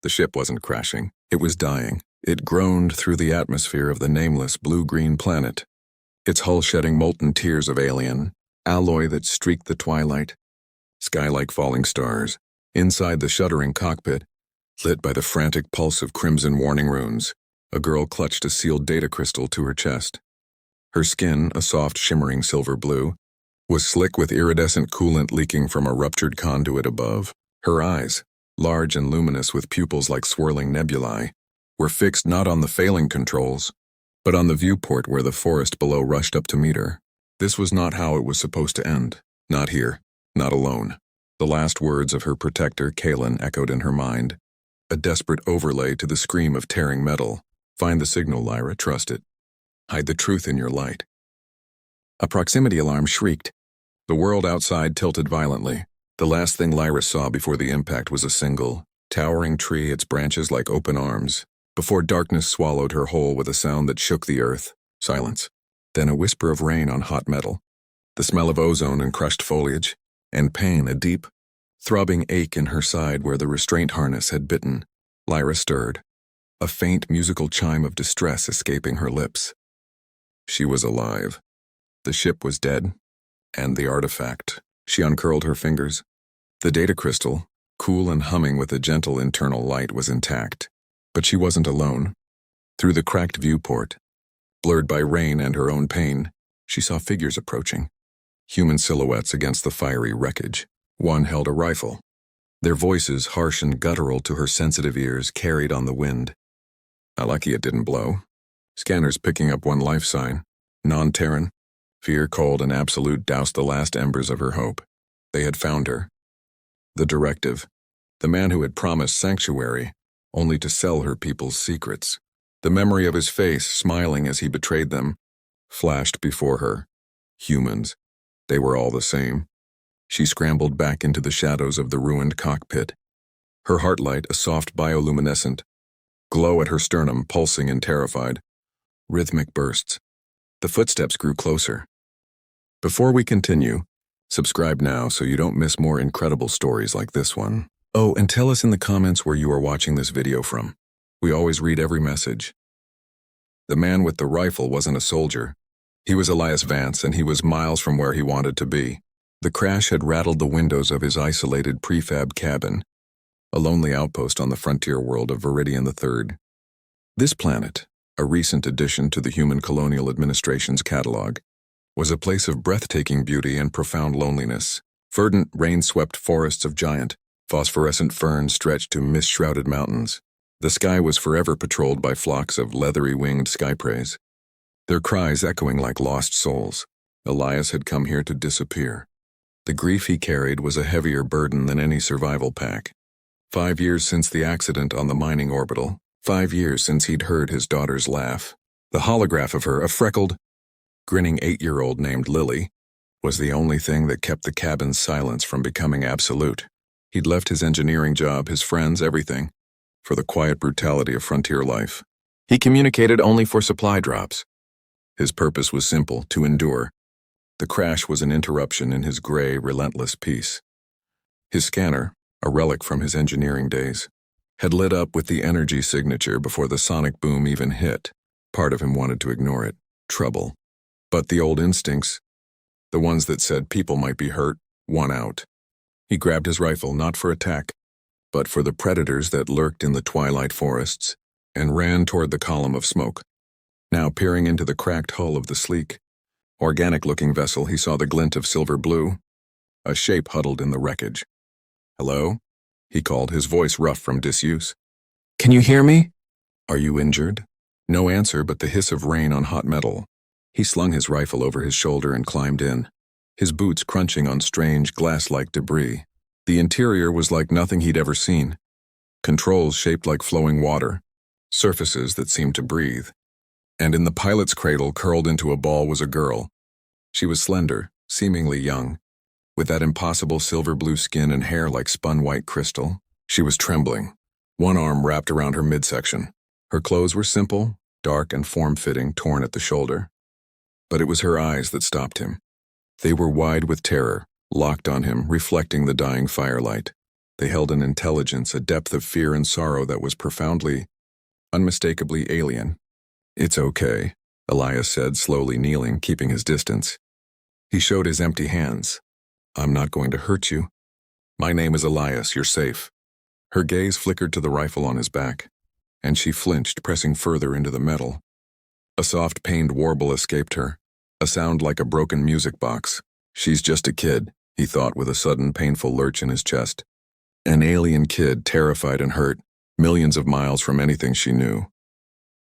The ship wasn't crashing. It was dying. It groaned through the atmosphere of the nameless blue-green planet, its hull shedding molten tears of alien, alloy that streaked the twilight, sky like falling stars. Inside the shuddering cockpit, lit by the frantic pulse of crimson warning runes, a girl clutched a sealed data crystal to her chest. Her skin, a soft shimmering silver blue, was slick with iridescent coolant leaking from a ruptured conduit above. Her eyes, large and luminous with pupils like swirling nebulae, were fixed not on the failing controls, but on the viewport where the forest below rushed up to meet her. This was not how it was supposed to end. Not here. Not alone. The last words of her protector, Kalen, echoed in her mind, a desperate overlay to the scream of tearing metal. Find the signal, Lyra, trust it. Hide the truth in your light. A proximity alarm shrieked. The world outside tilted violently. The last thing Lyra saw before the impact was a single, towering tree, its branches like open arms, before darkness swallowed her whole with a sound that shook the earth. Silence. Then a whisper of rain on hot metal, the smell of ozone and crushed foliage, and pain, a deep, throbbing ache in her side where the restraint harness had bitten. Lyra stirred, a faint musical chime of distress escaping her lips. She was alive. The ship was dead, and the artifact. She uncurled her fingers. The data crystal, cool and humming with a gentle internal light, was intact. But she wasn't alone. Through the cracked viewport, blurred by rain and her own pain, she saw figures approaching. Human silhouettes against the fiery wreckage. One held a rifle. Their voices, harsh and guttural to her sensitive ears, carried on the wind. Lucky it didn't blow. Scanners picking up one life sign. Non-Terran. Fear, cold, and absolute doused the last embers of her hope. They had found her. The directive. The man who had promised sanctuary, only to sell her people's secrets. The memory of his face, smiling as he betrayed them, flashed before her. Humans. They were all the same. She scrambled back into the shadows of the ruined cockpit. Her heart light, a soft bioluminescent glow at her sternum, pulsing and terrified. Rhythmic bursts. The footsteps grew closer. Before we continue, subscribe now so you don't miss more incredible stories like this one. Oh, and tell us in the comments where you are watching this video from. We always read every message. The man with the rifle wasn't a soldier. He was Elias Vance, and he was miles from where he wanted to be. The crash had rattled the windows of his isolated prefab cabin, a lonely outpost on the frontier world of Viridian III. This planet, a recent addition to the Human Colonial Administration's catalog, was a place of breathtaking beauty and profound loneliness. Verdant, rain-swept forests of giant, phosphorescent ferns stretched to mist-shrouded mountains. The sky was forever patrolled by flocks of leathery-winged skyprays, their cries echoing like lost souls. Elias had come here to disappear. The grief he carried was a heavier burden than any survival pack. 5 years since the accident on the mining orbital, 5 years since he'd heard his daughter's laugh. The holograph of her, a freckled, grinning 8-year-old named Lily, was the only thing that kept the cabin's silence from becoming absolute. He'd left his engineering job, his friends, everything, for the quiet brutality of frontier life. He communicated only for supply drops. His purpose was simple, to endure. The crash was an interruption in his gray, relentless peace. His scanner, a relic from his engineering days, had lit up with the energy signature before the sonic boom even hit. Part of him wanted to ignore it. Trouble. But the old instincts, the ones that said people might be hurt, won out. He grabbed his rifle, not for attack, but for the predators that lurked in the twilight forests, and ran toward the column of smoke. Now peering into the cracked hull of the sleek, organic-looking vessel, he saw the glint of silver blue, a shape huddled in the wreckage. "Hello?" he called, his voice rough from disuse. "Can you hear me?" "Are you injured?" No answer but the hiss of rain on hot metal. He slung his rifle over his shoulder and climbed in, his boots crunching on strange, glass-like debris. The interior was like nothing he'd ever seen. Controls shaped like flowing water, surfaces that seemed to breathe. And in the pilot's cradle, curled into a ball, was a girl. She was slender, seemingly young, with that impossible silver-blue skin and hair like spun white crystal. She was trembling, one arm wrapped around her midsection. Her clothes were simple, dark and form-fitting, torn at the shoulder. But it was her eyes that stopped him. They were wide with terror, locked on him, reflecting the dying firelight. They held an intelligence, a depth of fear and sorrow that was profoundly, unmistakably alien. "It's okay," Elias said, slowly kneeling, keeping his distance. He showed his empty hands. "I'm not going to hurt you. My name is Elias, you're safe." Her gaze flickered to the rifle on his back, and she flinched, pressing further into the metal. A soft, pained warble escaped her, a sound like a broken music box. "She's just a kid," he thought with a sudden, painful lurch in his chest. An alien kid, terrified and hurt, millions of miles from anything she knew.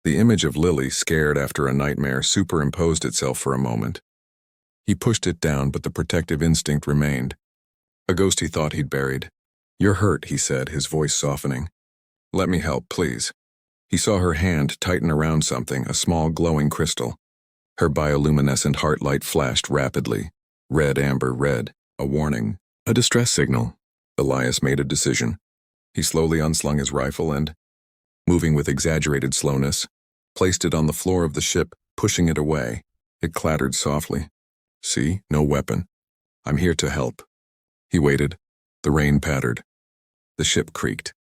The image of Lily, scared after a nightmare, superimposed itself for a moment. He pushed it down, but the protective instinct remained. A ghost he thought he'd buried. "You're hurt," he said, his voice softening. "Let me help, please." He saw her hand tighten around something, a small glowing crystal. Her bioluminescent heart light flashed rapidly. Red, amber, red. A warning. A distress signal. Elias made a decision. He slowly unslung his rifle and, moving with exaggerated slowness, placed it on the floor of the ship, pushing it away. It clattered softly. "See? No weapon. I'm here to help." He waited. The rain pattered. The ship creaked.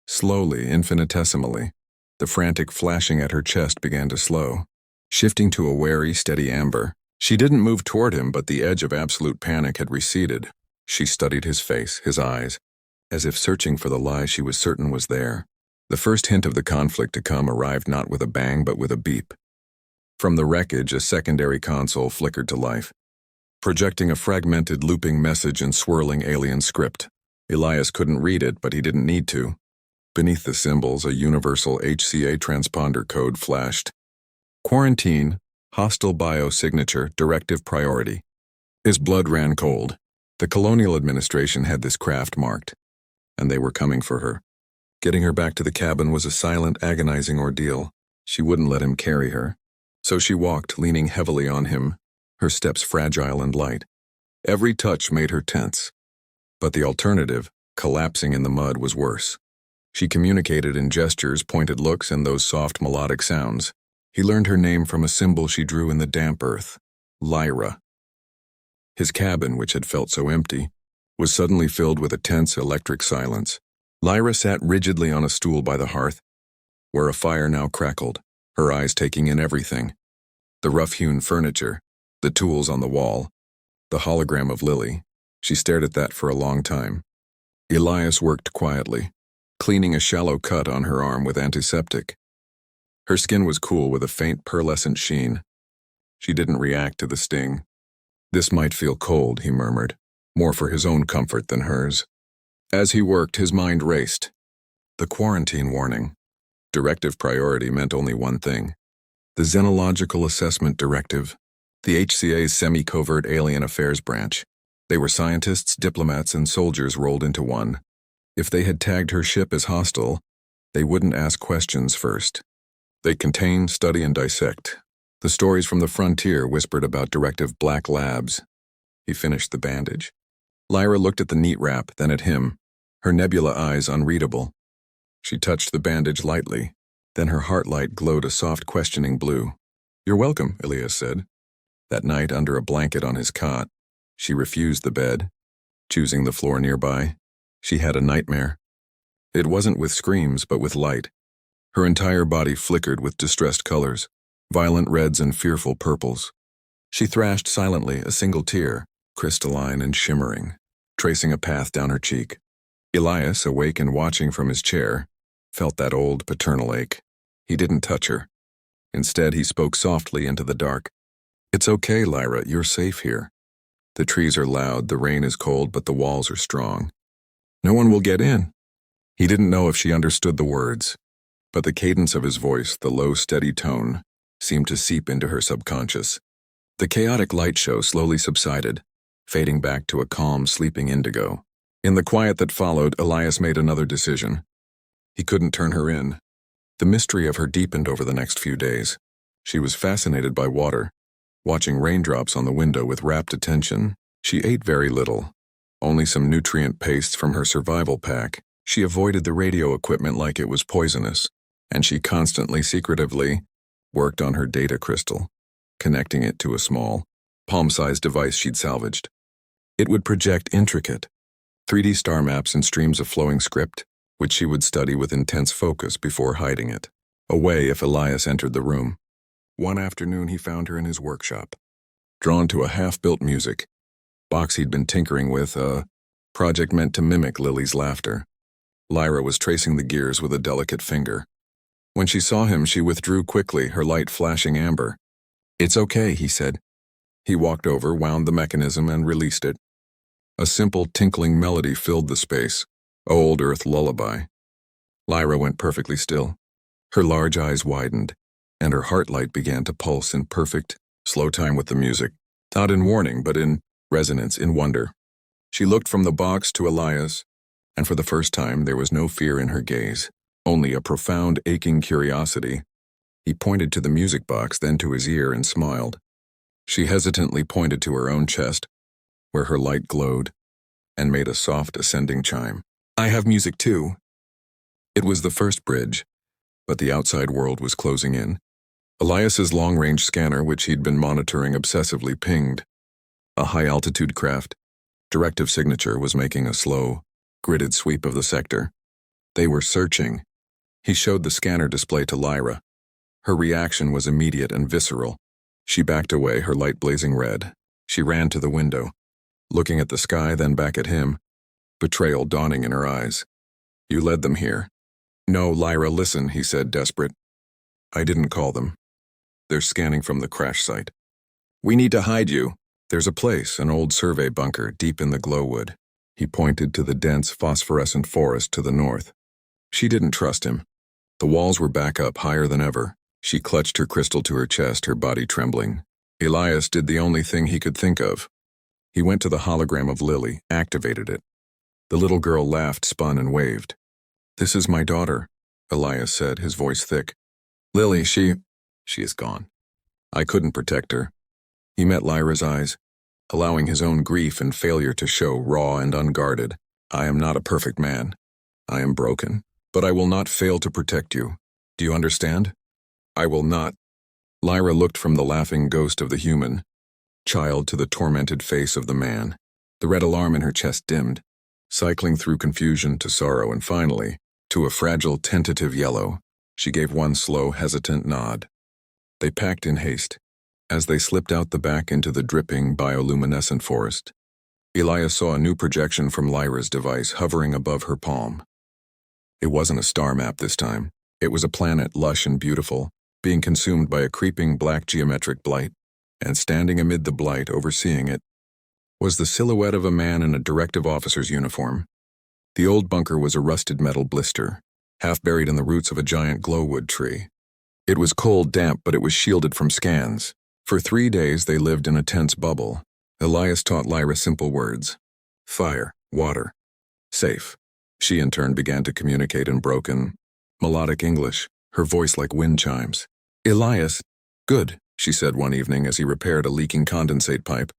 Slowly, infinitesimally, the frantic flashing at her chest began to slow, shifting to a wary, steady amber. She didn't move toward him, but the edge of absolute panic had receded. She studied his face, his eyes, as if searching for the lie she was certain was there. The first hint of the conflict to come arrived not with a bang but with a beep. From the wreckage, a secondary console flickered to life, projecting a fragmented, looping message in swirling alien script. Elias couldn't read it, but he didn't need to. Beneath the symbols, a universal HCA transponder code flashed. "Quarantine, hostile biosignature, directive priority." His blood ran cold. The colonial administration had this craft marked, and they were coming for her. Getting her back to the cabin was a silent, agonizing ordeal. She wouldn't let him carry her. So she walked, leaning heavily on him, her steps fragile and light. Every touch made her tense. But the alternative, collapsing in the mud, was worse. She communicated in gestures, pointed looks, and those soft melodic sounds. He learned her name from a symbol she drew in the damp earth. Lyra. His cabin, which had felt so empty, was suddenly filled with a tense electric silence. Lyra sat rigidly on a stool by the hearth, where a fire now crackled, her eyes taking in everything. The rough-hewn furniture, the tools on the wall, the hologram of Lily. She stared at that for a long time. Elias worked quietly, cleaning a shallow cut on her arm with antiseptic. Her skin was cool with a faint pearlescent sheen. She didn't react to the sting. "This might feel cold," he murmured, more for his own comfort than hers. As he worked, his mind raced. The quarantine warning. Directive priority meant only one thing. The Xenological Assessment Directive. The HCA's semi-covert alien affairs branch. They were scientists, diplomats, and soldiers rolled into one. If they had tagged her ship as hostile, they wouldn't ask questions first. They'd contain, study, and dissect. The stories from the frontier whispered about directive black labs. He finished the bandage. Lyra looked at the neat wrap, then at him, her nebula eyes unreadable. She touched the bandage lightly, then her heart light glowed a soft, questioning blue. "You're welcome," Elias said. That night, under a blanket on his cot, she refused the bed, choosing the floor nearby. She had a nightmare. It wasn't with screams, but with light. Her entire body flickered with distressed colors, violent reds and fearful purples. She thrashed silently, a single tear, crystalline and shimmering, tracing a path down her cheek. Elias, awake and watching from his chair, felt that old paternal ache. He didn't touch her. Instead, he spoke softly into the dark. "It's okay, Lyra, you're safe here. The trees are loud, the rain is cold, but the walls are strong. No one will get in." He didn't know if she understood the words, but the cadence of his voice, the low, steady tone, seemed to seep into her subconscious. The chaotic light show slowly subsided, fading back to a calm, sleeping indigo. In the quiet that followed, Elias made another decision. He couldn't turn her in. The mystery of her deepened over the next few days. She was fascinated by water, watching raindrops on the window with rapt attention. She ate very little, only some nutrient pastes from her survival pack. She avoided the radio equipment like it was poisonous, and she constantly, secretively, worked on her data crystal, connecting it to a small, palm-sized device she'd salvaged. It would project intricate, 3D star maps and streams of flowing script, which she would study with intense focus before hiding it away if Elias entered the room. One afternoon he found her in his workshop, drawn to a half-built music box he'd been tinkering with, a project meant to mimic Lily's laughter. Lyra was tracing the gears with a delicate finger. When she saw him, she withdrew quickly, her light flashing amber. "It's okay," he said. He walked over, wound the mechanism, and released it. A simple, tinkling melody filled the space, a old Earth lullaby. Lyra went perfectly still. Her large eyes widened, and her heart light began to pulse in perfect, slow time with the music, not in warning, but in resonance, in wonder. She looked from the box to Elias, and for the first time there was no fear in her gaze, only a profound, aching curiosity. He pointed to the music box, then to his ear, and smiled. She hesitantly pointed to her own chest, where her light glowed, and made a soft ascending chime. "I have music too." It was the first bridge, but the outside world was closing in. Elias's long-range scanner, which he'd been monitoring obsessively, pinged. A high-altitude craft, directive signature, was making a slow, gridded sweep of the sector. They were searching. He showed the scanner display to Lyra. Her reaction was immediate and visceral. She backed away, her light blazing red. She ran to the window, looking at the sky, then back at him, betrayal dawning in her eyes. "You led them here." "No, Lyra, listen," he said, desperate. "I didn't call them. They're scanning from the crash site. We need to hide you. There's a place, an old survey bunker, deep in the glowwood." He pointed to the dense, phosphorescent forest to the north. She didn't trust him. The walls were back up, higher than ever. She clutched her crystal to her chest, her body trembling. Elias did the only thing he could think of. He went to the hologram of Lily, activated it. The little girl laughed, spun, and waved. "This is my daughter," Elias said, his voice thick. "Lily, she is gone. I couldn't protect her." He met Lyra's eyes, allowing his own grief and failure to show, raw and unguarded. "I am not a perfect man. I am broken, but I will not fail to protect you. Do you understand? I will not." Lyra looked from the laughing ghost of the human child to the tormented face of the man. The red alarm in her chest dimmed, cycling through confusion to sorrow and finally to a fragile, tentative yellow. She gave one slow, hesitant nod. They packed in haste. As they slipped out the back into the dripping, bioluminescent forest, Elias saw a new projection from Lyra's device hovering above her palm. It wasn't a star map this time. It was a planet lush and beautiful, being consumed by a creeping black geometric blight, and standing amid the blight, overseeing it, was the silhouette of a man in a directive officer's uniform. The old bunker was a rusted metal blister, half buried in the roots of a giant glowwood tree. It was cold, damp, but it was shielded from scans. For 3 days they lived in a tense bubble. Elias taught Lyra simple words: fire, water, safe. She in turn began to communicate in broken, melodic English, her voice like wind chimes. "Elias, good," she said one evening as he repaired a leaking condensate pipe.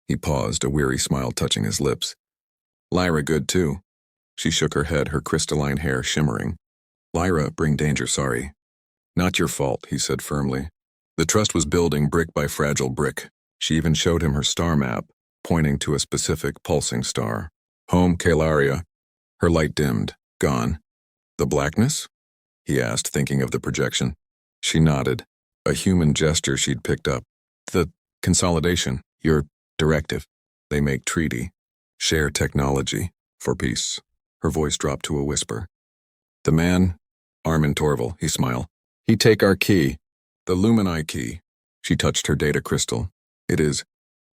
He paused, a weary smile touching his lips. "Lyra, good too." She shook her head, her crystalline hair shimmering. "Lyra, bring danger, sorry." "Not your fault," he said firmly. The trust was building brick by fragile brick. She even showed him her star map, pointing to a specific pulsing star. "Home, Calaria." Her light dimmed, gone. "The blackness?" he asked, thinking of the projection. She nodded, a human gesture she'd picked up. "The consolidation, your directive. They make treaty, share technology, for peace." Her voice dropped to a whisper. "The man, Armin Torval," he smiled. "He take our key, the Lumini key." She touched her data crystal. "It is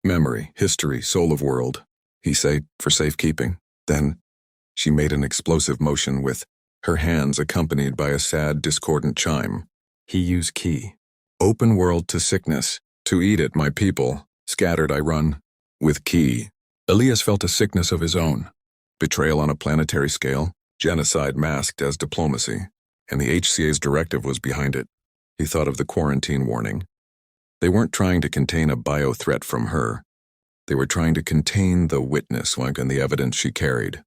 memory, history, soul of world," he said, "for safekeeping." Then she made an explosive motion with her hands accompanied by a sad, discordant chime. "He use key. Open world to sickness. To eat it, my people. Scattered I run. With key." Elias felt a sickness of his own. Betrayal on a planetary scale, genocide masked as diplomacy, and the HCA's directive was behind it. He thought of the quarantine warning. They weren't trying to contain a bio-threat from her. They were trying to contain the witness and the evidence she carried.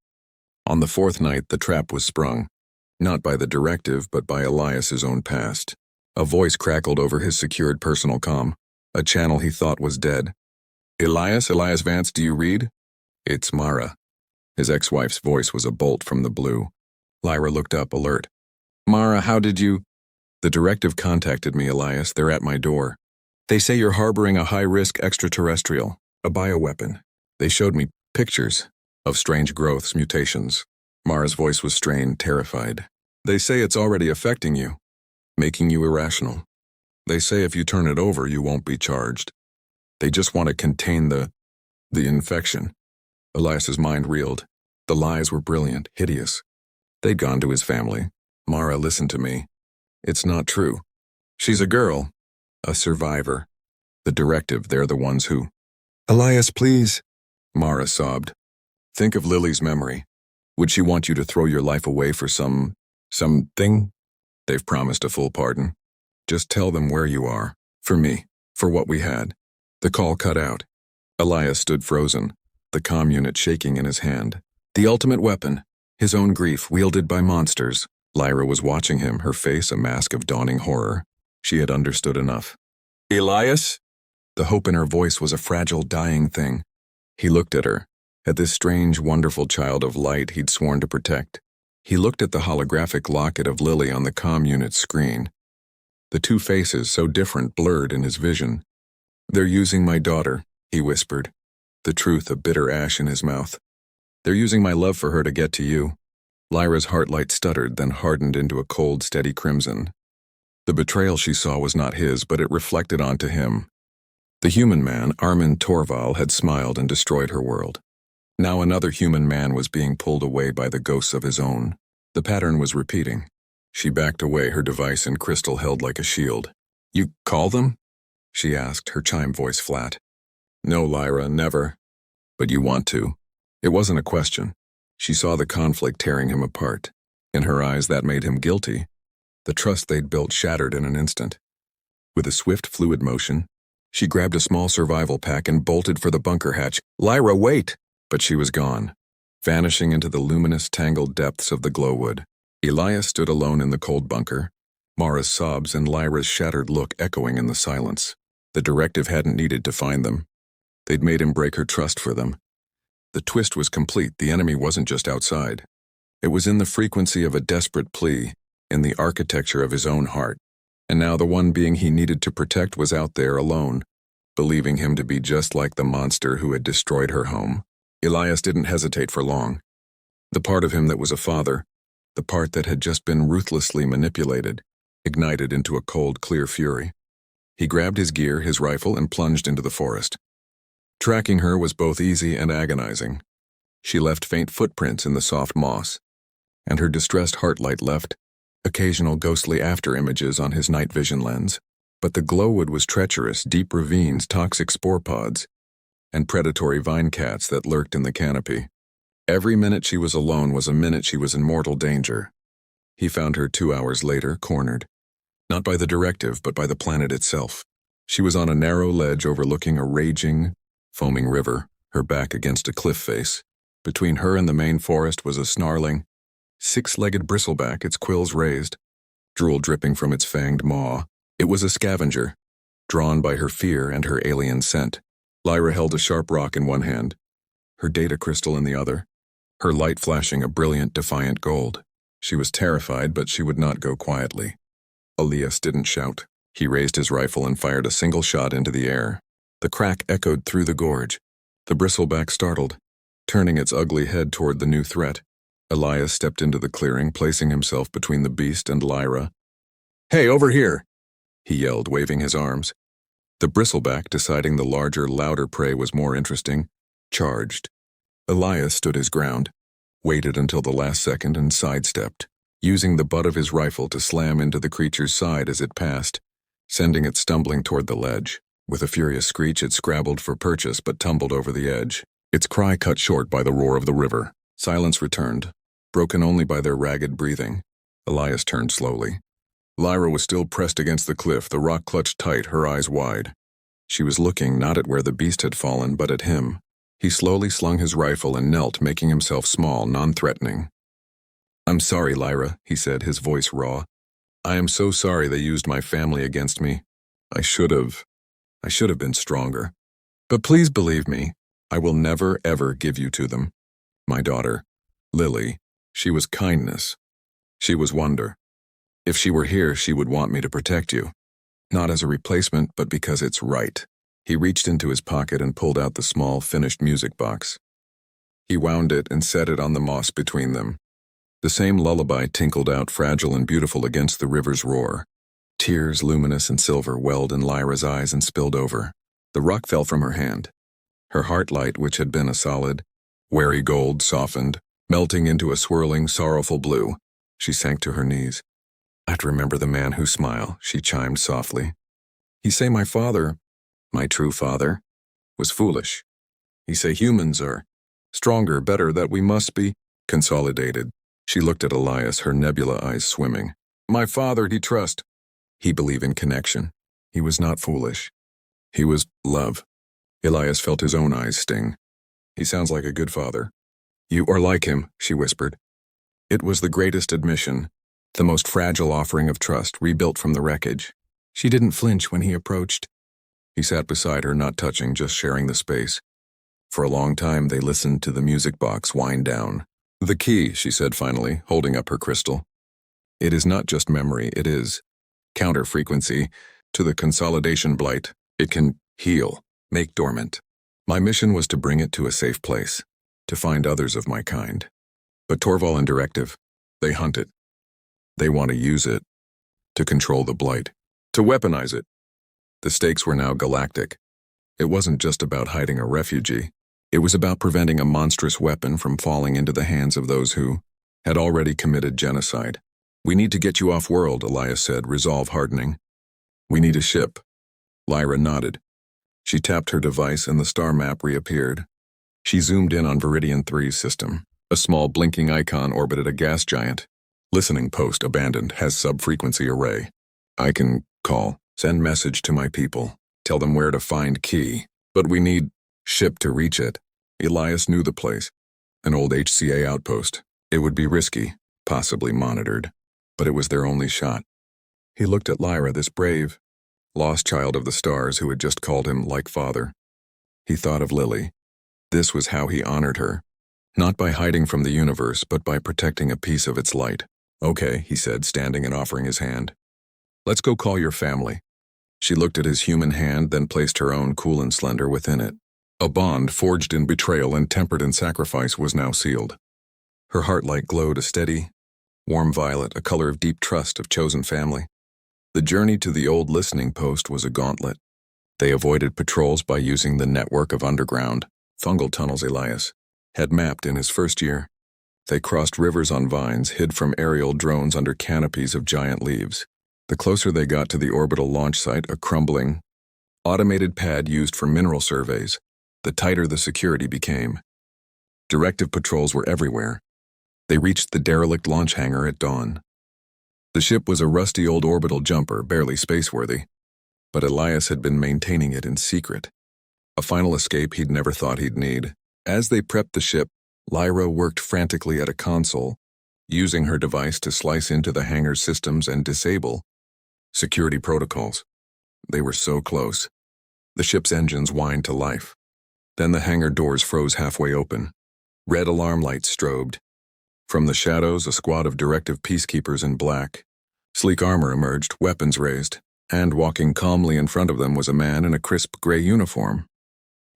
On the 4th night, the trap was sprung, not by the directive, but by Elias's own past. A voice crackled over his secured personal comm, a channel he thought was dead. Elias Vance, do you read?" "It's Mara." His ex-wife's voice was a bolt from the blue. Lyra looked up, alert. Mara, how did you? The directive contacted me, Elias. They're at my door. They say you're harboring a high-risk extraterrestrial, a bioweapon. They showed me pictures of strange growths, mutations. Mara's voice was strained, terrified. They say it's already affecting you, making you irrational. They say if you turn it over, you won't be charged. They just want to contain the infection. Elias's mind reeled. The lies were brilliant, hideous. They'd gone to his family. Mara, listen to me. It's not true. She's a girl, a survivor. The directive, they're the ones who... Elias, please. Mara sobbed. Think of Lily's memory. Would she want you to throw your life away for something? They've promised a full pardon. Just tell them where you are. For me. For what we had. The call cut out. Elias stood frozen, the comm unit shaking in his hand. The ultimate weapon, his own grief wielded by monsters. Lyra was watching him, her face a mask of dawning horror. She had understood enough. Elias? The hope in her voice was a fragile, dying thing. He looked at her, at this strange, wonderful child of light he'd sworn to protect. He looked at the holographic locket of Lily on the comm unit's screen. The two faces, so different, blurred in his vision. They're using my daughter, he whispered, the truth a bitter ash in his mouth. They're using my love for her to get to you. Lyra's heartlight stuttered, then hardened into a cold, steady crimson. The betrayal she saw was not his, but it reflected onto him. The human man, Armin Torval, had smiled and destroyed her world. Now another human man was being pulled away by the ghosts of his own. The pattern was repeating. She backed away, her device in crystal held like a shield. You call them? She asked, her chime voice flat. No, Lyra, never. But you want to. It wasn't a question. She saw the conflict tearing him apart. In her eyes, that made him guilty. The trust they'd built shattered in an instant. With a swift, fluid motion, she grabbed a small survival pack and bolted for the bunker hatch. Lyra, wait! But she was gone, vanishing into the luminous, tangled depths of the glowwood. Elias stood alone in the cold bunker, Mara's sobs and Lyra's shattered look echoing in the silence. The directive hadn't needed to find them. They'd made him break her trust for them. The twist was complete. The enemy wasn't just outside. It was in the frequency of a desperate plea, in the architecture of his own heart. And now the one being he needed to protect was out there alone, believing him to be just like the monster who had destroyed her home. Elias didn't hesitate for long. The part of him that was a father, the part that had just been ruthlessly manipulated, ignited into a cold, clear fury. He grabbed his gear, his rifle, and plunged into the forest. Tracking her was both easy and agonizing. She left faint footprints in the soft moss, and her distressed heartlight left occasional ghostly after-images on his night vision lens. But the glowwood was treacherous, deep ravines, toxic spore pods, and predatory vine cats that lurked in the canopy. Every minute she was alone was a minute she was in mortal danger. He found her 2 hours later, cornered. Not by the directive, but by the planet itself. She was on a narrow ledge overlooking a raging, foaming river, her back against a cliff face. Between her and the main forest was a snarling, six-legged bristleback, its quills raised, drool dripping from its fanged maw. It was a scavenger, drawn by her fear and her alien scent. Lyra held a sharp rock in one hand, her data crystal in the other, her light flashing a brilliant, defiant gold. She was terrified, but she would not go quietly. Elias didn't shout. He raised his rifle and fired a single shot into the air. The crack echoed through the gorge. The bristleback startled, turning its ugly head toward the new threat. Elias stepped into the clearing, placing himself between the beast and Lyra. Hey, over here! He yelled, waving his arms. The bristleback, deciding the larger, louder prey was more interesting, charged. Elias stood his ground, waited until the last second and sidestepped, using the butt of his rifle to slam into the creature's side as it passed, sending it stumbling toward the ledge. With a furious screech, it scrabbled for purchase but tumbled over the edge, its cry cut short by the roar of the river. Silence returned, broken only by their ragged breathing. Elias turned slowly. Lyra was still pressed against the cliff, the rock clutched tight, her eyes wide. She was looking not at where the beast had fallen, but at him. He slowly slung his rifle and knelt, making himself small, non-threatening. I'm sorry, Lyra, he said, his voice raw. I am so sorry they used my family against me. I should have been stronger. But please believe me, I will never, ever give you to them. My daughter, Lily, she was kindness. She was wonder. If she were here, she would want me to protect you. Not as a replacement, but because it's right. He reached into his pocket and pulled out the small, finished music box. He wound it and set it on the moss between them. The same lullaby tinkled out fragile and beautiful against the river's roar. Tears, luminous and silver, welled in Lyra's eyes and spilled over. The rock fell from her hand. Her heart light, which had been a solid, wary gold, softened, melting into a swirling, sorrowful blue. She sank to her knees. "I'd remember the man who smiled," she chimed softly. "He say my father, my true father, was foolish. He say humans are stronger, better, that we must be consolidated." She looked at Elias, her nebula eyes swimming. "My father, he trust. He believe in connection. He was not foolish. He was love." Elias felt his own eyes sting. "He sounds like a good father." "You are like him," she whispered. It was the greatest admission, the most fragile offering of trust, rebuilt from the wreckage. She didn't flinch when he approached. He sat beside her, not touching, just sharing the space. For a long time they listened to the music box wind down. "The key," she said finally, holding up her crystal. "It is not just memory, it is counter-frequency to the consolidation blight. It can heal, make dormant. My mission was to bring it to a safe place, to find others of my kind. But Torval and Directive, they hunt it. They want to use it, to control the blight, to weaponize it." The stakes were now galactic. It wasn't just about hiding a refugee. It was about preventing a monstrous weapon from falling into the hands of those who had already committed genocide. "We need to get you off-world," Elias said, resolve hardening. "We need a ship." Lyra nodded. She tapped her device and the star map reappeared. She zoomed in on Viridian 3's system. A small blinking icon orbited a gas giant. "Listening post abandoned, has sub-frequency array. I can call, send message to my people, tell them where to find key. But we need ship to reach it." Elias knew the place. An old HCA outpost. It would be risky, possibly monitored, but it was their only shot. He looked at Lyra, this brave, lost child of the stars who had just called him like father. He thought of Lily. This was how he honored her. Not by hiding from the universe, but by protecting a piece of its light. "Okay," he said, standing and offering his hand. "Let's go call your family." She looked at his human hand, then placed her own, cool and slender, within it. A bond forged in betrayal and tempered in sacrifice was now sealed. Her heart light glowed a steady, warm violet, a color of deep trust of chosen family. The journey to the old listening post was a gauntlet. They avoided patrols by using the network of underground, fungal tunnels Elias had mapped in his first year. They crossed rivers on vines, hid from aerial drones under canopies of giant leaves. The closer they got to the orbital launch site, a crumbling, automated pad used for mineral surveys, the tighter the security became. Directive patrols were everywhere. They reached the derelict launch hangar at dawn. The ship was a rusty old orbital jumper, barely spaceworthy, but Elias had been maintaining it in secret. A final escape he'd never thought he'd need. As they prepped the ship, Lyra worked frantically at a console, using her device to slice into the hangar's systems and disable security protocols. They were so close. The ship's engines whined to life. Then the hangar doors froze halfway open. Red alarm lights strobed. From the shadows, a squad of Directive peacekeepers in black, sleek armor emerged, weapons raised, and walking calmly in front of them was a man in a crisp gray uniform.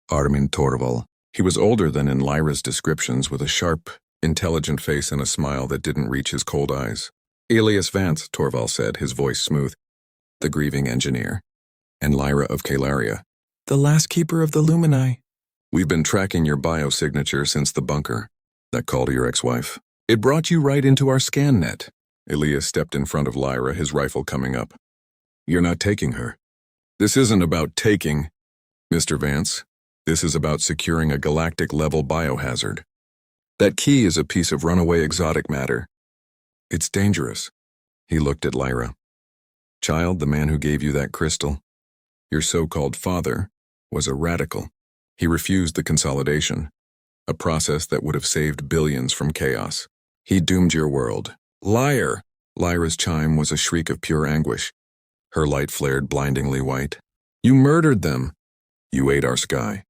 Armin Torval. He was older than in Lyra's descriptions, with a sharp, intelligent face and a smile that didn't reach his cold eyes. "Elias Vance," Torval said, his voice smooth. "The grieving engineer. And Lyra of Calaria. The last keeper of the Lumini. We've been tracking your biosignature since the bunker. That call to your ex-wife. It brought you right into our scan net." Elias stepped in front of Lyra, his rifle coming up. "You're not taking her." "This isn't about taking, Mr. Vance. This is about securing a galactic-level biohazard. That key is a piece of runaway exotic matter. It's dangerous." He looked at Lyra. "Child, the man who gave you that crystal, your so-called father, was a radical. He refused the consolidation, a process that would have saved billions from chaos. He doomed your world." "Liar!" Lyra's chime was a shriek of pure anguish. Her light flared blindingly white. "You murdered them. You ate our sky."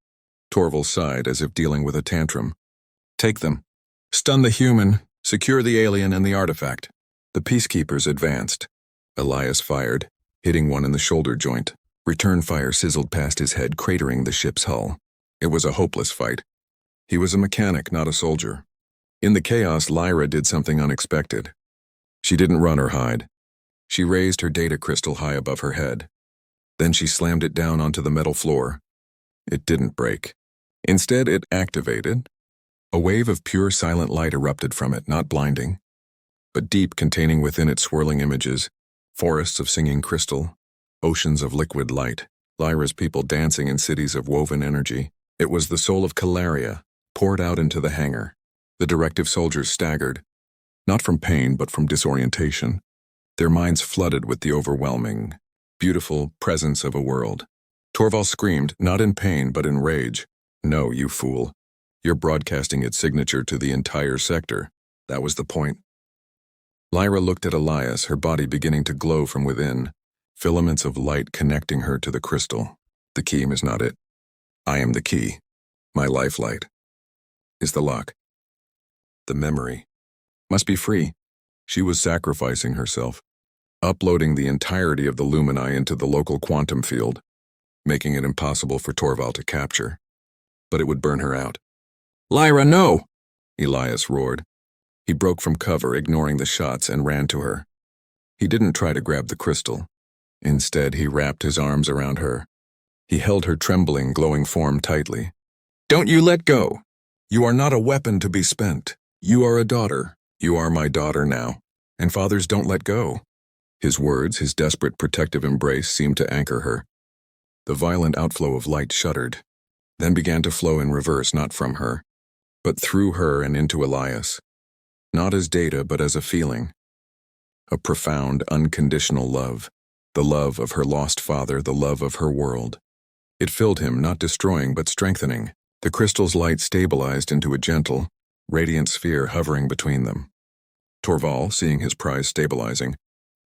Torval sighed as if dealing with a tantrum. "Take them," Stun the human. Secure the alien and the artifact. The peacekeepers advanced. Elias fired, hitting one in the shoulder joint. Return fire sizzled past his head, cratering the ship's hull. It was a hopeless fight. He was a mechanic, not a soldier. In the chaos, Lyra did something unexpected. She didn't run or hide. She raised her data crystal high above her head. Then she slammed it down onto the metal floor. It didn't break. Instead, it activated. A wave of pure silent light erupted from it, not blinding, but deep, containing within it swirling images, forests of singing crystal, oceans of liquid light, Lyra's people dancing in cities of woven energy. It was the soul of Calaria, poured out into the hangar. The directive soldiers staggered, not from pain but from disorientation, their minds flooded with the overwhelming, beautiful presence of a world. Torvald screamed, not in pain but in rage. "No, you fool. You're broadcasting its signature to the entire sector." That was the point. Lyra looked at Elias, her body beginning to glow from within, filaments of light connecting her to the crystal. The key is not it. I am the key. My lifelight is the lock. The memory must be free. She was sacrificing herself, uploading the entirety of the Lumini into the local quantum field, making it impossible for Torvald to capture. But it would burn her out. "Lyra, no!" Elias roared. He broke from cover, ignoring the shots, and ran to her. He didn't try to grab the crystal. Instead, he wrapped his arms around her. He held her trembling, glowing form tightly. "Don't you let go! You are not a weapon to be spent. You are a daughter. You are my daughter now. And fathers don't let go." His words, his desperate protective embrace, seemed to anchor her. The violent outflow of light shuddered, then began to flow in reverse, not from her, but through her and into Elias. Not as data, but as a feeling. A profound, unconditional love. The love of her lost father, the love of her world. It filled him, not destroying, but strengthening. The crystal's light stabilized into a gentle, radiant sphere hovering between them. Torvald, seeing his prize stabilizing,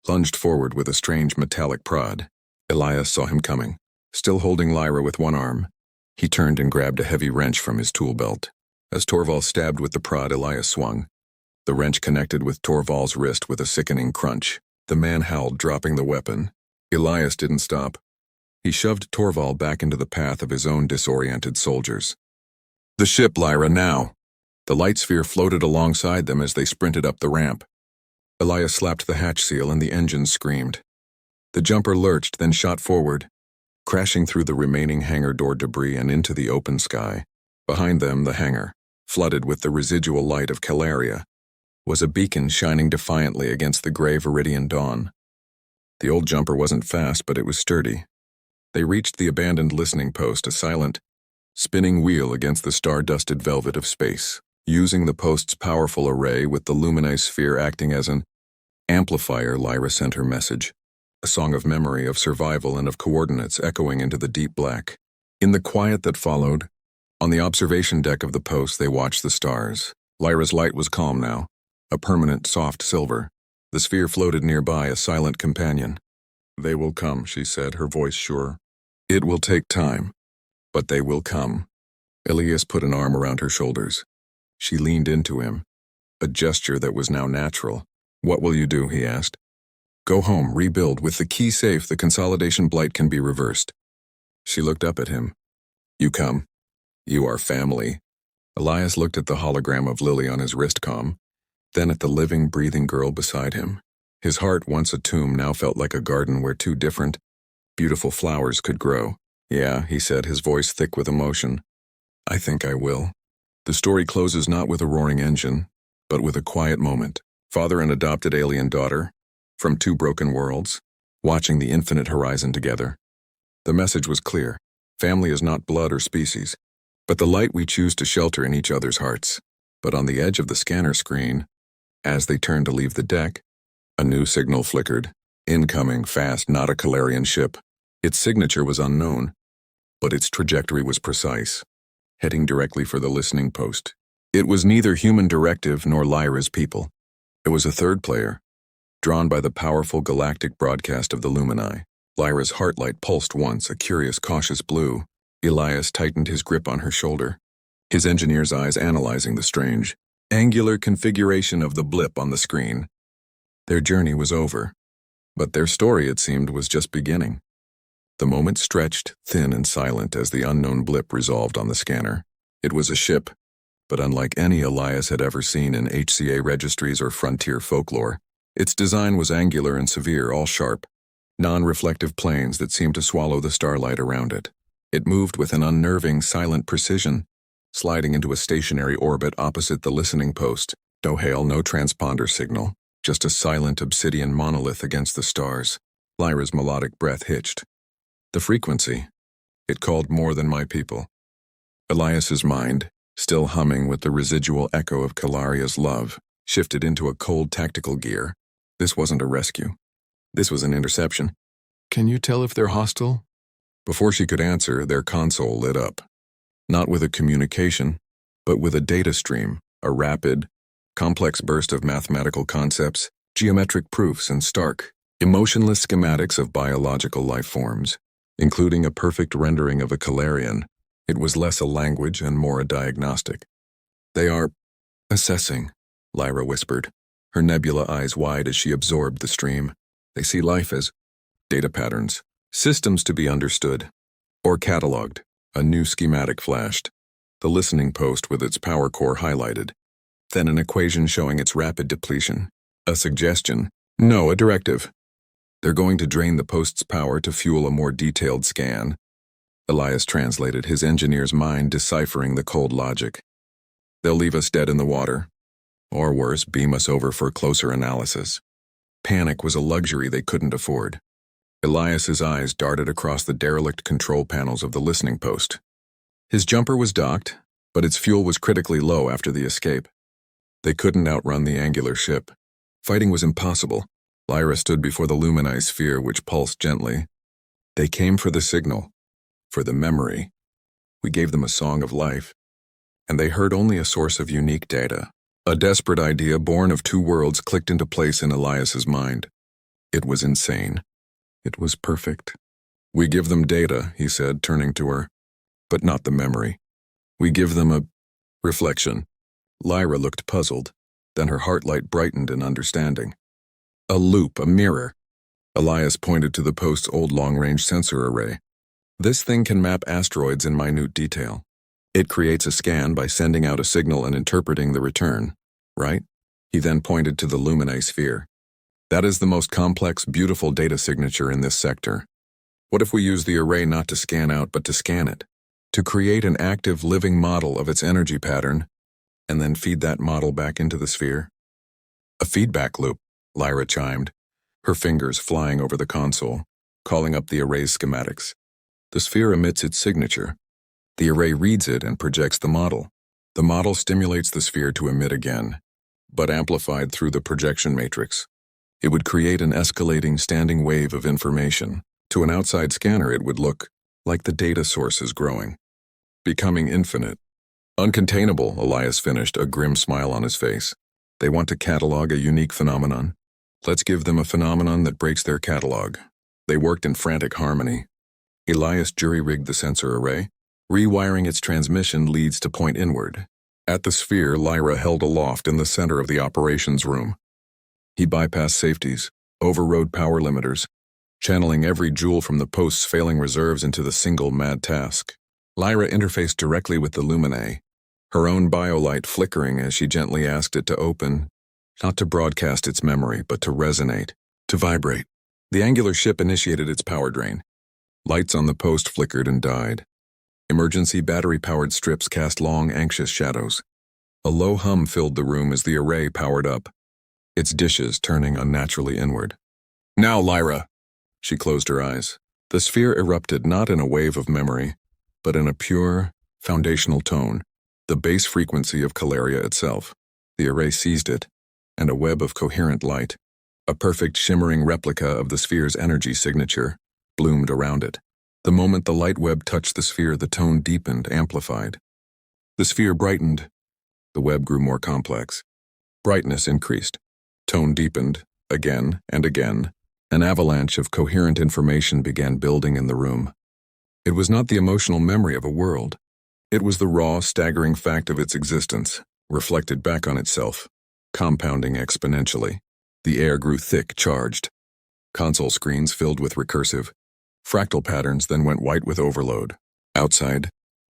lunged forward with a strange metallic prod. Elias saw him coming, still holding Lyra with one arm. He turned and grabbed a heavy wrench from his tool belt. As Torvald stabbed with the prod, Elias swung. The wrench connected with Torvald's wrist with a sickening crunch. The man howled, dropping the weapon. Elias didn't stop. He shoved Torvald back into the path of his own disoriented soldiers. "The ship, Lyra, now!" The light sphere floated alongside them as they sprinted up the ramp. Elias slapped the hatch seal and the engines screamed. The jumper lurched, then shot forward, crashing through the remaining hangar door debris and into the open sky. Behind them, the hangar, flooded with the residual light of Calaria, was a beacon shining defiantly against the gray Viridian dawn. The old jumper wasn't fast, but it was sturdy. They reached the abandoned listening post, a silent, spinning wheel against the star-dusted velvet of space. Using the post's powerful array with the luminous sphere acting as an amplifier, Lyra sent her message. A song of memory, of survival, and of coordinates echoing into the deep black. In the quiet that followed, on the observation deck of the post, they watched the stars. Lyra's light was calm now, a permanent soft silver. The sphere floated nearby, a silent companion. "They will come," she said, her voice sure. "It will take time, but they will come." Elias put an arm around her shoulders. She leaned into him, a gesture that was now natural. "What will you do?" he asked. "Go home, rebuild. With the key safe, the consolidation blight can be reversed." She looked up at him. "You come. You are family." Elias looked at the hologram of Lily on his wristcom, then at the living, breathing girl beside him. His heart, once a tomb, now felt like a garden where two different, beautiful flowers could grow. "Yeah," he said, his voice thick with emotion. "I think I will." The story closes not with a roaring engine, but with a quiet moment. Father and adopted alien daughter, from two broken worlds, watching the infinite horizon together. The message was clear. Family is not blood or species, but the light we choose to shelter in each other's hearts. But on the edge of the scanner screen, as they turned to leave the deck, a new signal flickered. Incoming, fast, not a Calarian ship. Its signature was unknown, but its trajectory was precise, heading directly for the listening post. It was neither human directive nor Lyra's people. It was a third player, drawn by the powerful galactic broadcast of the Lumini. Lyra's heartlight pulsed once, a curious, cautious blue. Elias tightened his grip on her shoulder, his engineer's eyes analyzing the strange, angular configuration of the blip on the screen. Their journey was over, but their story, it seemed, was just beginning. The moment stretched, thin and silent, as the unknown blip resolved on the scanner. It was a ship, but unlike any Elias had ever seen in HCA registries or frontier folklore. Its design was angular and severe, all sharp, non-reflective planes that seemed to swallow the starlight around it. It moved with an unnerving, silent precision, sliding into a stationary orbit opposite the listening post. No hail, no transponder signal, just a silent obsidian monolith against the stars. Lyra's melodic breath hitched. The frequency. It called more than my people. Elias's mind, still humming with the residual echo of Kalaria's love, shifted into a cold tactical gear. This wasn't a rescue. This was an interception. Can you tell if they're hostile? Before she could answer, their console lit up. Not with a communication, but with a data stream, a rapid, complex burst of mathematical concepts, geometric proofs, and stark, emotionless schematics of biological life forms, including a perfect rendering of a Kalarian. It was less a language and more a diagnostic. They are assessing, Lyra whispered, her nebula eyes wide as she absorbed the stream. They see life as data patterns, systems to be understood, or cataloged. A new schematic flashed, the listening post with its power core highlighted, then an equation showing its rapid depletion. A suggestion, no, a directive. They're going to drain the post's power to fuel a more detailed scan. Elias translated, his engineer's mind deciphering the cold logic. They'll leave us dead in the water, or worse, beam us over for closer analysis. Panic was a luxury they couldn't afford. Elias's eyes darted across the derelict control panels of the listening post. His jumper was docked, but its fuel was critically low after the escape. They couldn't outrun the angular ship. Fighting was impossible. Lyra stood before the luminized sphere, which pulsed gently. They came for the signal, for the memory. We gave them a song of life, and they heard only a source of unique data. A desperate idea born of two worlds clicked into place in Elias's mind. It was insane. It was perfect. We give them data, he said, turning to her, but not the memory. We give them a reflection. Lyra looked puzzled, then her heart light brightened in understanding. A loop, a mirror. Elias pointed to the post's old long-range sensor array. This thing can map asteroids in minute detail. It creates a scan by sending out a signal and interpreting the return, right? He then pointed to the luminized sphere. That is the most complex, beautiful data signature in this sector. What if we use the array not to scan out, but to scan it? To create an active, living model of its energy pattern, and then feed that model back into the sphere? A feedback loop, Lyra chimed, her fingers flying over the console, calling up the array's schematics. The sphere emits its signature. The array reads it and projects the model. The model stimulates the sphere to emit again, but amplified through the projection matrix. It would create an escalating standing wave of information. To an outside scanner, it would look like the data source is growing, becoming infinite. Uncontainable, Elias finished, a grim smile on his face. They want to catalog a unique phenomenon. Let's give them a phenomenon that breaks their catalog. They worked in frantic harmony. Elias jury-rigged the sensor array. Rewiring its transmission leads to point inward. At the sphere, Lyra held aloft in the center of the operations room. He bypassed safeties, overrode power limiters, channeling every joule from the post's failing reserves into the single mad task. Lyra interfaced directly with the luminae, her own biolight flickering as she gently asked it to open, not to broadcast its memory, but to resonate, to vibrate. The angular ship initiated its power drain. Lights on the post flickered and died. Emergency battery-powered strips cast long, anxious shadows. A low hum filled the room as the array powered up, its dishes turning unnaturally inward. Now, Lyra! She closed her eyes. The sphere erupted not in a wave of memory, but in a pure, foundational tone, the base frequency of Kalaria itself. The array seized it, and a web of coherent light, a perfect shimmering replica of the sphere's energy signature, bloomed around it. The moment the light web touched the sphere, the tone deepened, amplified. The sphere brightened. The web grew more complex. Brightness increased. Tone deepened, again and again. An avalanche of coherent information began building in the room. It was not the emotional memory of a world. It was the raw, staggering fact of its existence. reflected back on itself, compounding exponentially. The air grew thick, charged. Console screens filled with recursive, fractal patterns then went white with overload. Outside,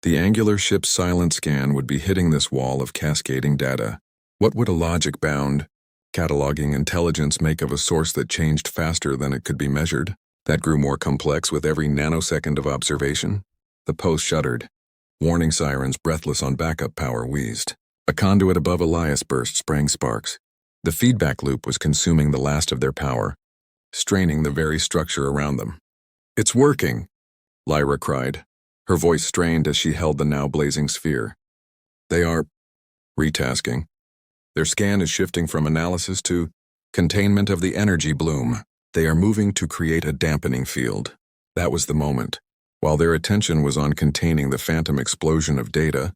the angular ship's silent scan would be hitting this wall of cascading data. What would a logic-bound, cataloging intelligence make of a source that changed faster than it could be measured, that grew more complex with every nanosecond of observation? The post shuddered. Warning sirens, breathless on backup power, wheezed. A conduit above Elias burst, sprang sparks. The feedback loop was consuming the last of their power, straining the very structure around them. "It's working," Lyra cried, her voice strained as she held the now blazing sphere. "They are retasking. Their scan is shifting from analysis to containment of the energy bloom. They are moving to create a dampening field." That was the moment. While their attention was on containing the phantom explosion of data,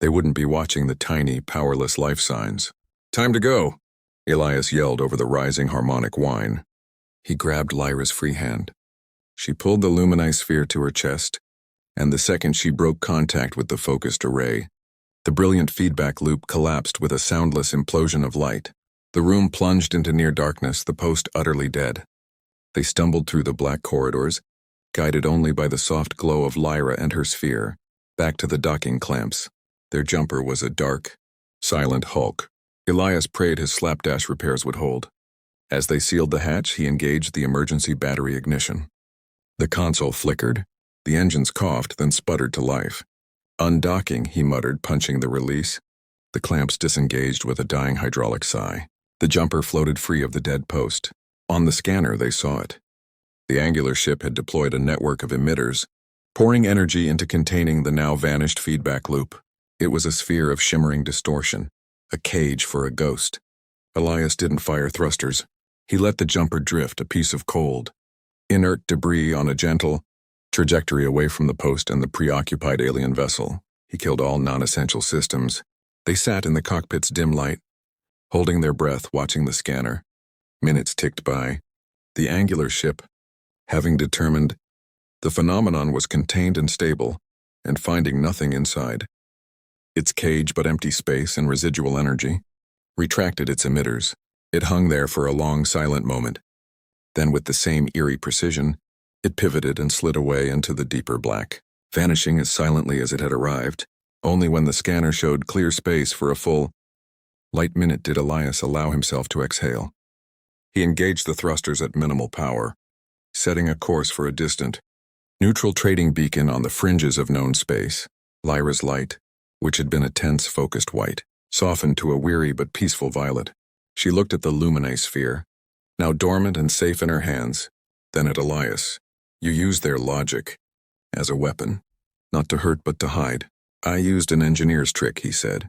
they wouldn't be watching the tiny, powerless life signs. "Time to go," Elias yelled over the rising harmonic whine. He grabbed Lyra's free hand. She pulled the luminite sphere to her chest, and the second she broke contact with the focused array, the brilliant feedback loop collapsed with a soundless implosion of light. The room plunged into near darkness, the post utterly dead. They stumbled through the black corridors, guided only by the soft glow of Lyra and her sphere, back to the docking clamps. Their jumper was a dark, silent hulk. Elias prayed his slapdash repairs would hold. As they sealed the hatch, he engaged the emergency battery ignition. The console flickered. The engines coughed, then sputtered to life. Undocking, he muttered, punching the release. The clamps disengaged with a dying hydraulic sigh. The jumper floated free of the dead post. On the scanner, they saw it. The angular ship had deployed a network of emitters, pouring energy into containing the now vanished feedback loop. It was a sphere of shimmering distortion, a cage for a ghost. Elias didn't fire thrusters. He let the jumper drift, a piece of cold, inert debris on a gentle trajectory away from the post and the preoccupied alien vessel. He killed all non-essential systems. They sat in the cockpit's dim light, holding their breath, watching the scanner. Minutes ticked by. The angular ship, having determined the phenomenon was contained and stable, and finding nothing inside, its cage but empty space and residual energy, retracted its emitters. It hung there for a long, silent moment. Then, with the same eerie precision, it pivoted and slid away into the deeper black, vanishing as silently as it had arrived. Only when the scanner showed clear space for a full, light minute did Elias allow himself to exhale. He engaged the thrusters at minimal power, setting a course for a distant, neutral trading beacon on the fringes of known space. Lyra's light, which had been a tense, focused white, softened to a weary but peaceful violet. She looked at the luminite sphere, now dormant and safe in her hands, then at Elias. "You used their logic as a weapon, not to hurt but to hide." "I used an engineer's trick," he said,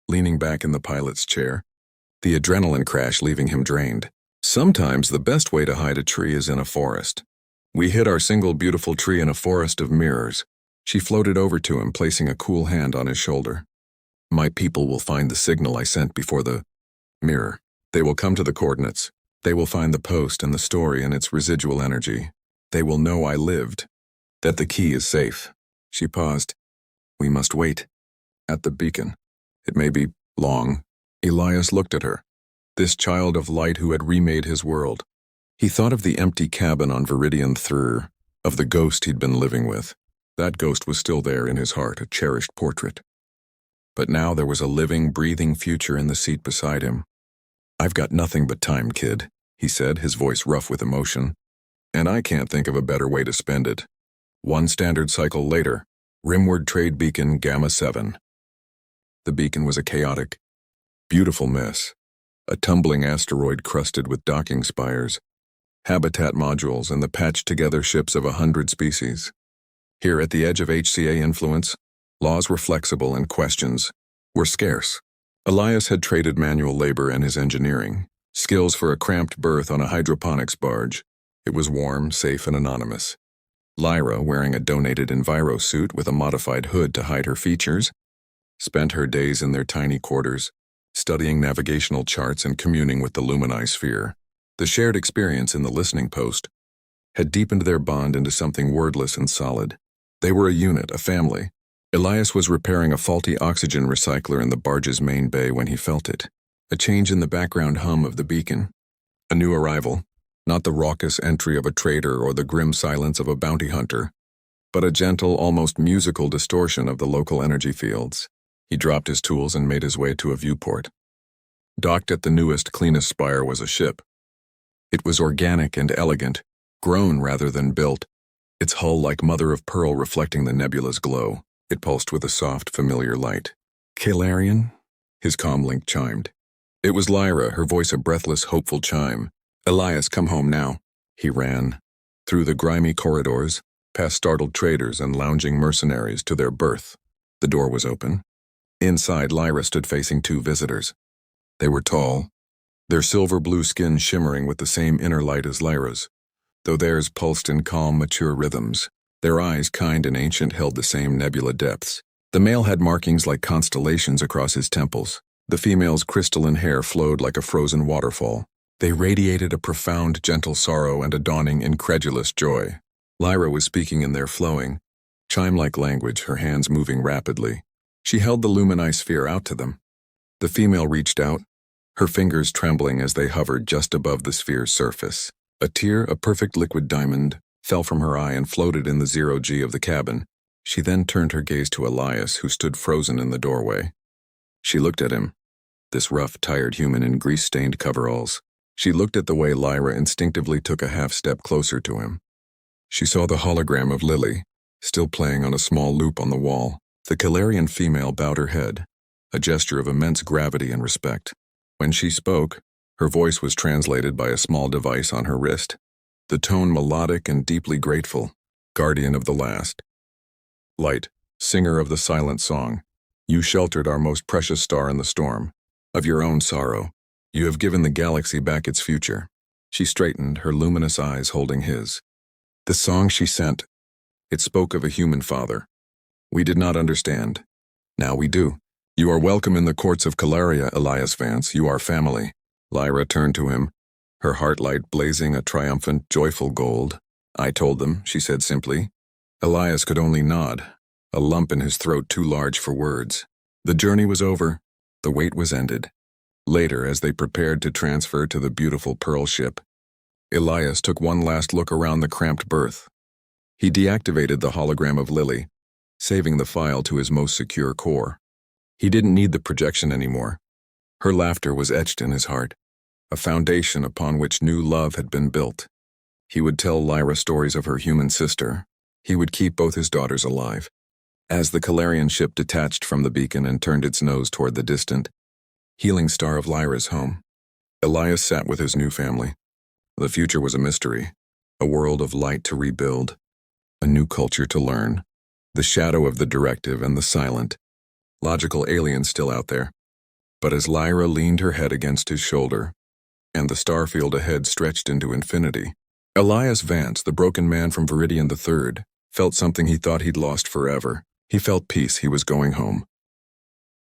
leaning back in the pilot's chair, the adrenaline crash leaving him drained. "Sometimes the best way to hide a tree is in a forest. We hid our single beautiful tree in a forest of mirrors." She floated over to him, placing a cool hand on his shoulder. "My people will find the signal I sent before the mirror. They will come to the coordinates. They will find the post and the story and its residual energy. They will know I lived, that the key is safe." She paused. "We must wait. At the beacon. It may be long." Elias looked at her, this child of light who had remade his world. He thought of the empty cabin on Viridian Thrur, of the ghost he'd been living with. That ghost was still there in his heart, a cherished portrait. But now there was a living, breathing future in the seat beside him. "I've got nothing but time, kid," he said, his voice rough with emotion. "And I can't think of a better way to spend it." One standard cycle later, Rimward Trade Beacon Gamma 7. The beacon was a chaotic, beautiful mess. A tumbling asteroid crusted with docking spires, habitat modules, and the patched-together ships of 100 species. Here at the edge of HCA influence, laws were flexible and questions were scarce. Elias had traded manual labor and his engineering, skills for a cramped berth on a hydroponics barge. It was warm, safe, and anonymous. Lyra, wearing a donated Enviro suit with a modified hood to hide her features, spent her days in their tiny quarters, studying navigational charts and communing with the Lumini sphere. The shared experience in the listening post had deepened their bond into something wordless and solid. They were a unit, a family. Elias was repairing a faulty oxygen recycler in the barge's main bay when he felt it. A change in the background hum of the beacon. A new arrival, not the raucous entry of a trader or the grim silence of a bounty hunter, but a gentle, almost musical distortion of the local energy fields. He dropped his tools and made his way to a viewport. Docked at the newest, cleanest spire was a ship. It was organic and elegant, grown rather than built, its hull like mother of pearl reflecting the nebula's glow. It pulsed with a soft, familiar light. "Kalarian?" His comlink chimed. It was Lyra, her voice a breathless, hopeful chime. "Elias, come home now." He ran. Through the grimy corridors, past startled traders and lounging mercenaries to their berth. The door was open. Inside, Lyra stood facing two visitors. They were tall, their silver-blue skin shimmering with the same inner light as Lyra's, though theirs pulsed in calm, mature rhythms. Their eyes, kind and ancient, held the same nebula depths. The male had markings like constellations across his temples. The female's crystalline hair flowed like a frozen waterfall. They radiated a profound, gentle sorrow and a dawning, incredulous joy. Lyra was speaking in their flowing, chime-like language, her hands moving rapidly. She held the lumini sphere out to them. The female reached out, her fingers trembling as they hovered just above the sphere's surface. A tear, a perfect liquid diamond, fell from her eye and floated in the 0G of the cabin. She then turned her gaze to Elias, who stood frozen in the doorway. She looked at him, this rough, tired human in grease-stained coveralls. She looked at the way Lyra instinctively took a half-step closer to him. She saw the hologram of Lily, still playing on a small loop on the wall. The Kalarian female bowed her head, a gesture of immense gravity and respect. When she spoke, her voice was translated by a small device on her wrist, the tone melodic and deeply grateful, guardian of the last. "Light, singer of the silent song, you sheltered our most precious star in the storm. Of your own sorrow, you have given the galaxy back its future." She straightened, her luminous eyes holding his. The song she sent, it spoke of a human father. We did not understand. Now we do. "You are welcome in the courts of Kalaria, Elias Vance. You are family." Lyra turned to him, her heart light blazing a triumphant, joyful gold. "I told them," she said simply. Elias could only nod, a lump in his throat too large for words. The journey was over. The wait was ended. Later, as they prepared to transfer to the beautiful Pearl ship, Elias took one last look around the cramped berth. He deactivated the hologram of Lily, saving the file to his most secure core. He didn't need the projection anymore. Her laughter was etched in his heart, a foundation upon which new love had been built. He would tell Lyra stories of her human sister. He would keep both his daughters alive. As the Kalarian ship detached from the beacon and turned its nose toward the distant, healing star of Lyra's home, Elias sat with his new family. The future was a mystery, a world of light to rebuild, a new culture to learn, the shadow of the directive and the silent, logical alien still out there. But as Lyra leaned her head against his shoulder, and the starfield ahead stretched into infinity, Elias Vance, the broken man from Viridian III, felt something he thought he'd lost forever. He felt peace. He was going home.